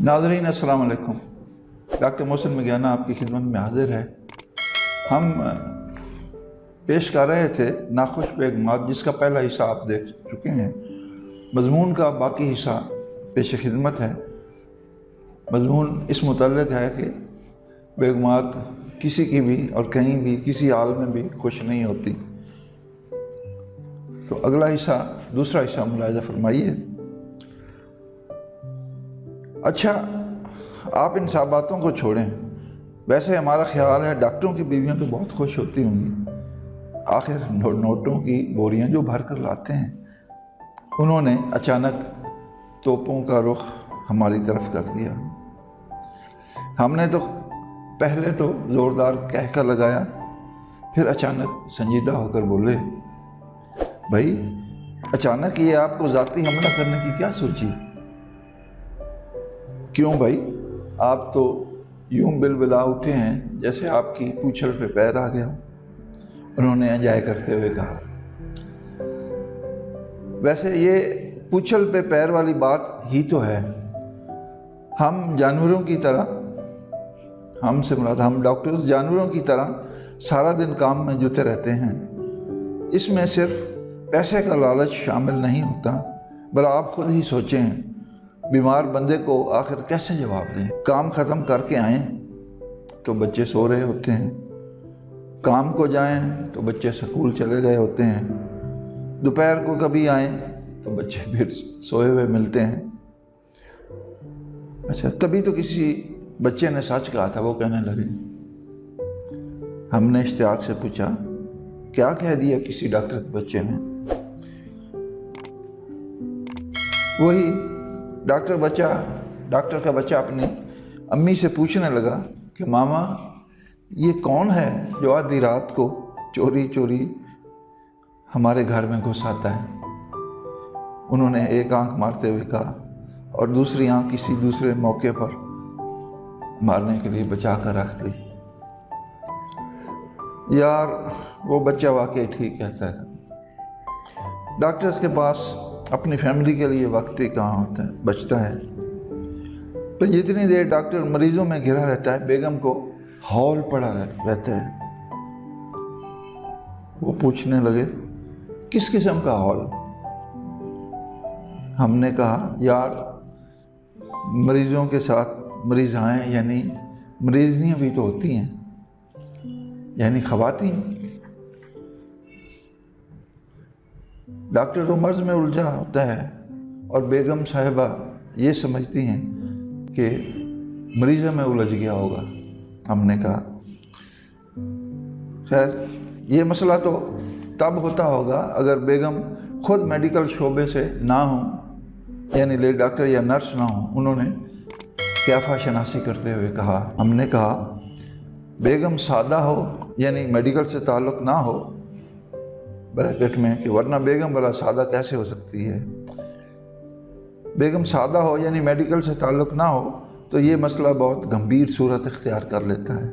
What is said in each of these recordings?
नाज़रीन अस्सलाम वालेकुम। डॉक्टर मोहसिन मिज्ञाना आपकी खिदमत में हाजिर है। हम पेश कर रहे थे नाखुश बेगमात, जिसका पहला हिस्सा आप देख चुके हैं। मज़मून का बाकी हिस्सा पेश खिदमत है। मज़मून इस मुतल्लिक़ है कि बेगमात किसी की भी और कहीं भी किसी हाल में भी खुश नहीं होती। तो अगला हिस्सा, दूसरा हिस्सा मुलाहिज़ा फरमाइए। अच्छा, आप इन सब बातों को छोड़ें। वैसे हमारा ख्याल है डॉक्टरों की बीवियां तो बहुत खुश होती होंगी। आखिर नोटों की बोरियां जो भर कर लाते हैं, उन्होंने अचानक तोपों का रुख हमारी तरफ कर दिया। हमने तो पहले तो ज़ोरदार कह कर लगाया, फिर अचानक संजीदा होकर बोले, भाई अचानक ये आपको ज़ाती हमला करने की क्या सोची? क्यों भाई, आप तो यूं बिलबिला उठे हैं जैसे आपकी पूंछल पे पैर आ गया। उन्होंने एंजॉय करते हुए कहा। वैसे ये पूंछल पे पैर वाली बात ही तो है। हम जानवरों की तरह, हमसे मुराद हम डॉक्टर्स जानवरों की तरह सारा दिन काम में जुटे रहते हैं। इसमें सिर्फ पैसे का लालच शामिल नहीं होता। बल्कि आप खुद ही सोचें, बीमार बंदे को आखिर कैसे जवाब दें? काम ख़त्म करके आएँ तो बच्चे सो रहे होते हैं, काम को जाएं तो बच्चे स्कूल चले गए होते हैं, दोपहर को कभी आएँ तो बच्चे फिर सोए हुए मिलते हैं। अच्छा, तभी तो किसी बच्चे ने सच कहा था। वो कहने लगे, हमने इश्तियाक से पूछा, क्या कह दिया किसी डॉक्टर के बच्चे ने? वही डॉक्टर का बच्चा अपनी अम्मी से पूछने लगा कि मामा, ये कौन है जो आधी रात को चोरी चोरी हमारे घर में घुस आता है? उन्होंने एक आंख मारते हुए कहा और दूसरी आंख किसी दूसरे मौके पर मारने के लिए बचा कर रख ली। यार, वो बच्चा वाकई ठीक कहता है। डॉक्टर्स के पास अपनी फैमिली के लिए वक्त ही कहाँ होता है, बचता है। तो जितनी देर डॉक्टर मरीजों में घिरा रहता है, बेगम को हौल पड़ा रहता है। वो पूछने लगे, किस किस्म का हौल? हमने कहा, यार, मरीजों के साथ मरीज़ाएँ यानी मरीज़ियाँ भी तो होती हैं, यानी ख़वातीन। डॉक्टर तो मर्ज़ में उलझा होता है और बेगम साहिबा ये समझती हैं कि मरीज़ में उलझ गया होगा। हमने कहा, खैर ये मसला तो तब होता होगा अगर बेगम खुद मेडिकल शोबे से ना हो, यानी ले डॉक्टर या नर्स ना हो। उन्होंने क्याफा शनासी करते हुए कहा। हमने कहा, बेगम सादा हो यानी मेडिकल से ताल्लुक़ ना हो, ब्रैकेट में, कि वरना बेगम भला सादा कैसे हो सकती है? बेगम सादा हो यानी मेडिकल से ताल्लुक़ ना हो तो ये मसला बहुत गंभीर सूरत इख्तियार कर लेता है।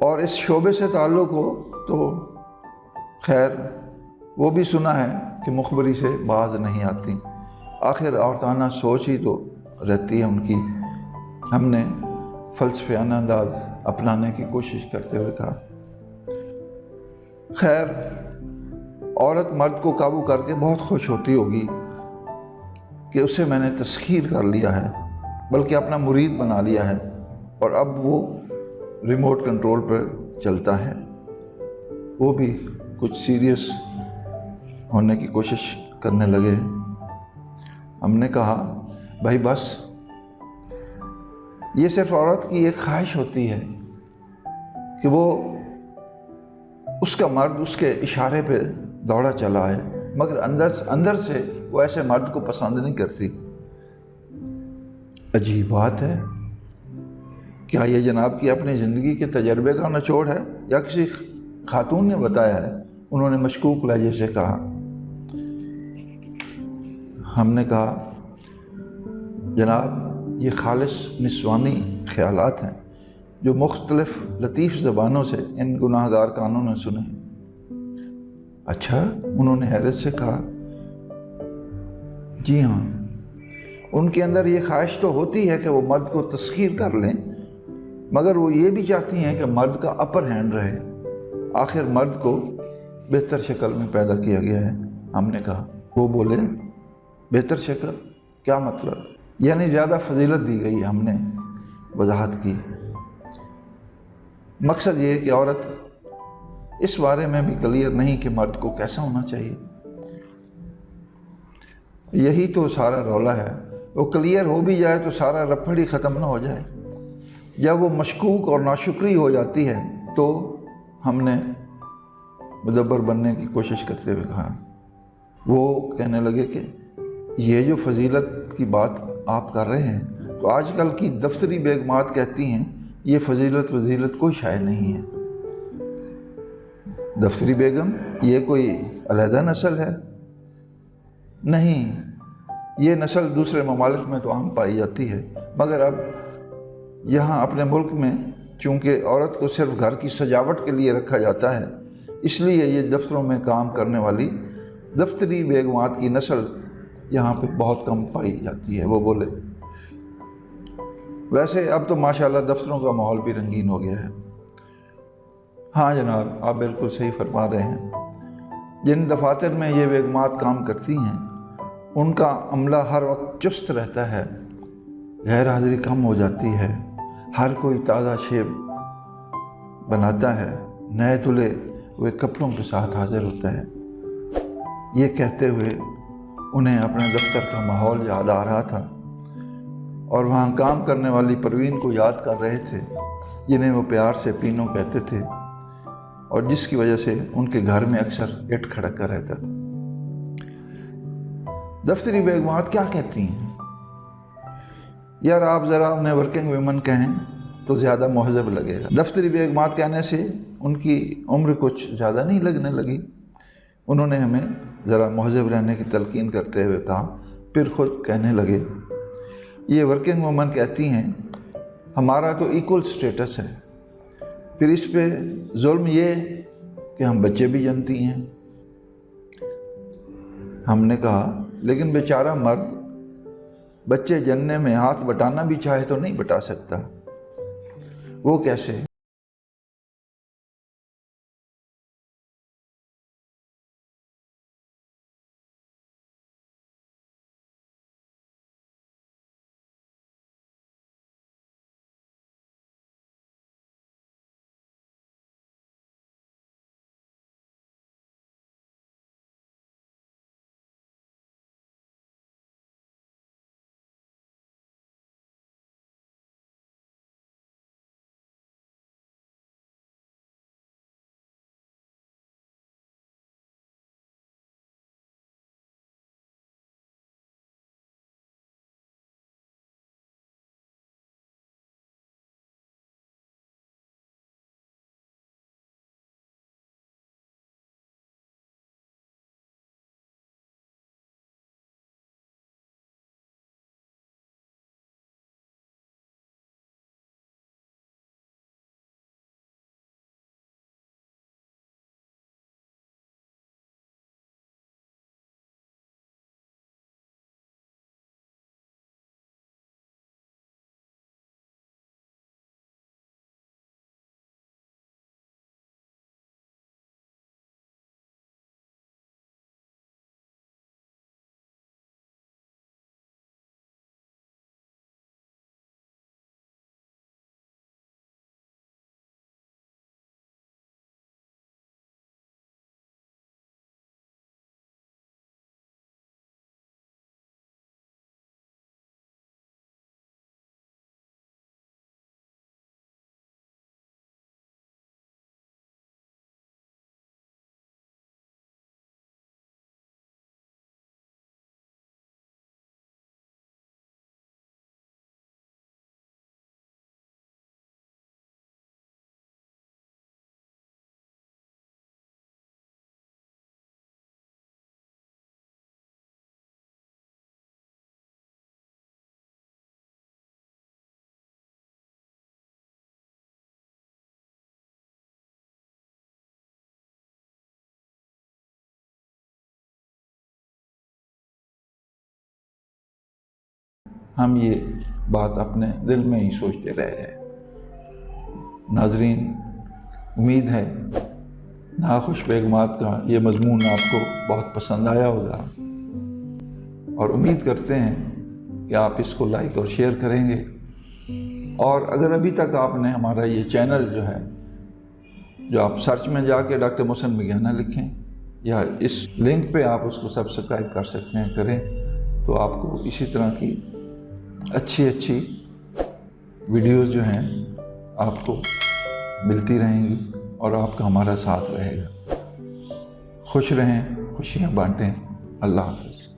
और इस शोबे से ताल्लुक़ हो तो खैर वो भी सुना है कि मुखबरी से बाज नहीं आती। आखिर औरताना सोच ही तो रहती है उनकी। हमने फ़लसफ़ाना अंदाज़ अपनाने की कोशिश करते हुए कहा, खैर औरत मर्द को काबू करके बहुत खुश होती होगी कि उसे मैंने तस्खीर कर लिया है, बल्कि अपना मुरीद बना लिया है और अब वो रिमोट कंट्रोल पर चलता है। वो भी कुछ सीरियस होने की कोशिश करने लगे। हमने कहा, भाई बस, ये सिर्फ औरत की एक ख्वाहिश होती है कि वो उसका मर्द उसके इशारे पे दौड़ा चला है, मगर अंदर से वो ऐसे मर्द को पसंद नहीं करती। अजीब बात है। क्या ये जनाब की अपनी ज़िंदगी के तजर्बे का निचोड़ है या किसी खातून ने बताया है? उन्होंने मशकूक लहजे से कहा। हमने कहा, जनाब, ये खालिस निस्वानी ख्यालात हैं जो मुख्तलिफ लतीफ़ ज़बानों से इन गुनाहगार कानों ने सुने। अच्छा, उन्होंने हैरत से कहा, जी हाँ, ان کے اندر یہ خواہش تو ہوتی ہے کہ وہ مرد کو تسخیر کر لیں، مگر وہ یہ بھی چاہتی ہیں کہ مرد کا اپر ہینڈ رہے۔ آخر مرد کو بہتر شکل میں پیدا کیا گیا ہے۔ ہم نے کہا، وہ بولے بہتر شکل کیا مطلب؟ یعنی زیادہ فضیلت دی گئی۔ ہم نے وضاحت کی، مقصد یہ ہے کہ عورت اس بارے میں بھی کلیئر نہیں کہ مرد کو کیسا ہونا چاہیے۔ یہی تو سارا رولا ہے۔ وہ کلیئر ہو بھی جائے تو سارا رپڑ ہی ختم نہ ہو جائے۔ جب وہ مشکوک اور ناشکری ہو جاتی ہے تو ہم نے مدبر بننے کی کوشش کرتے ہوئے کہا، وہ کہنے لگے کہ یہ جو فضیلت کی بات آپ کر رہے ہیں تو آج کل کی دفتری بیگمات کہتی ہیں یہ فضیلت کوئی شائع نہیں ہے۔ دفتری بیگم یہ کوئی علیحدہ نسل ہے؟ نہیں، یہ نسل دوسرے ممالک میں تو عام پائی جاتی ہے، مگر اب یہاں اپنے ملک میں چونکہ عورت کو صرف گھر کی سجاوٹ کے لیے رکھا جاتا ہے، اس لیے یہ دفتروں میں کام کرنے والی دفتری بیگمات کی نسل یہاں پہ بہت کم پائی جاتی ہے۔ وہ بولے ویسے اب تو ماشاءاللہ دفتروں کا ماحول بھی رنگین ہو گیا ہے۔ ہاں جناب، آپ بالکل صحیح فرما رہے ہیں۔ جن دفاتر میں یہ بیگمات کام کرتی ہیں ان کا عملہ ہر وقت چست رہتا ہے، غیر حاضری کم ہو جاتی ہے، ہر کوئی تازہ شیو بناتا ہے، نئے دھلے ہوئے کپڑوں کے ساتھ حاضر ہوتا ہے۔ یہ کہتے ہوئے انہیں اپنے دفتر کا ماحول یاد آ رہا تھا اور وہاں کام کرنے والی پروین کو یاد کر رہے تھے، جنہیں وہ پیار سے پینو کہتے تھے اور جس کی وجہ سے ان کے گھر میں اکثر اٹھ کھڑکا رہتا تھا۔ دفتری بیگمات کیا کہتی ہیں؟ یار آپ ذرا انہیں ورکنگ ویمن کہیں تو زیادہ مہذب لگے گا۔ دفتری بیگمات کہنے سے ان کی عمر کچھ زیادہ نہیں لگنے لگی۔ انہوں نے ہمیں ذرا مہذب رہنے کی تلقین کرتے ہوئے کہا، پھر خود کہنے لگے، یہ ورکنگ وومن کہتی ہیں ہمارا تو ایکول سٹیٹس ہے، پھر اس پہ ظلم یہ کہ ہم بچے بھی جنتی ہیں۔ ہم نے کہا لیکن بیچارہ مرد بچے جننے میں ہاتھ بٹانا بھی چاہے تو نہیں بٹا سکتا۔ وہ کیسے؟ ہم یہ بات اپنے دل میں ہی سوچتے رہ گئے۔ ناظرین، امید ہے ناخوش بیگمات کا یہ مضمون آپ کو بہت پسند آیا ہوگا، اور امید کرتے ہیں کہ آپ اس کو لائک اور شیئر کریں گے۔ اور اگر ابھی تک آپ نے ہمارا یہ چینل جو ہے، جو آپ سرچ میں جا کے ڈاکٹر محسن میگھیانہ لکھیں یا اس لنک پہ آپ اس کو سبسکرائب کر سکتے ہیں، کریں تو آپ کو اسی طرح کی اچھی ویڈیوز جو ہیں آپ کو ملتی رہیں گی اور آپ کا ہمارا ساتھ رہے گا۔ خوش رہیں، خوشیاں بانٹیں۔ اللہ حافظ۔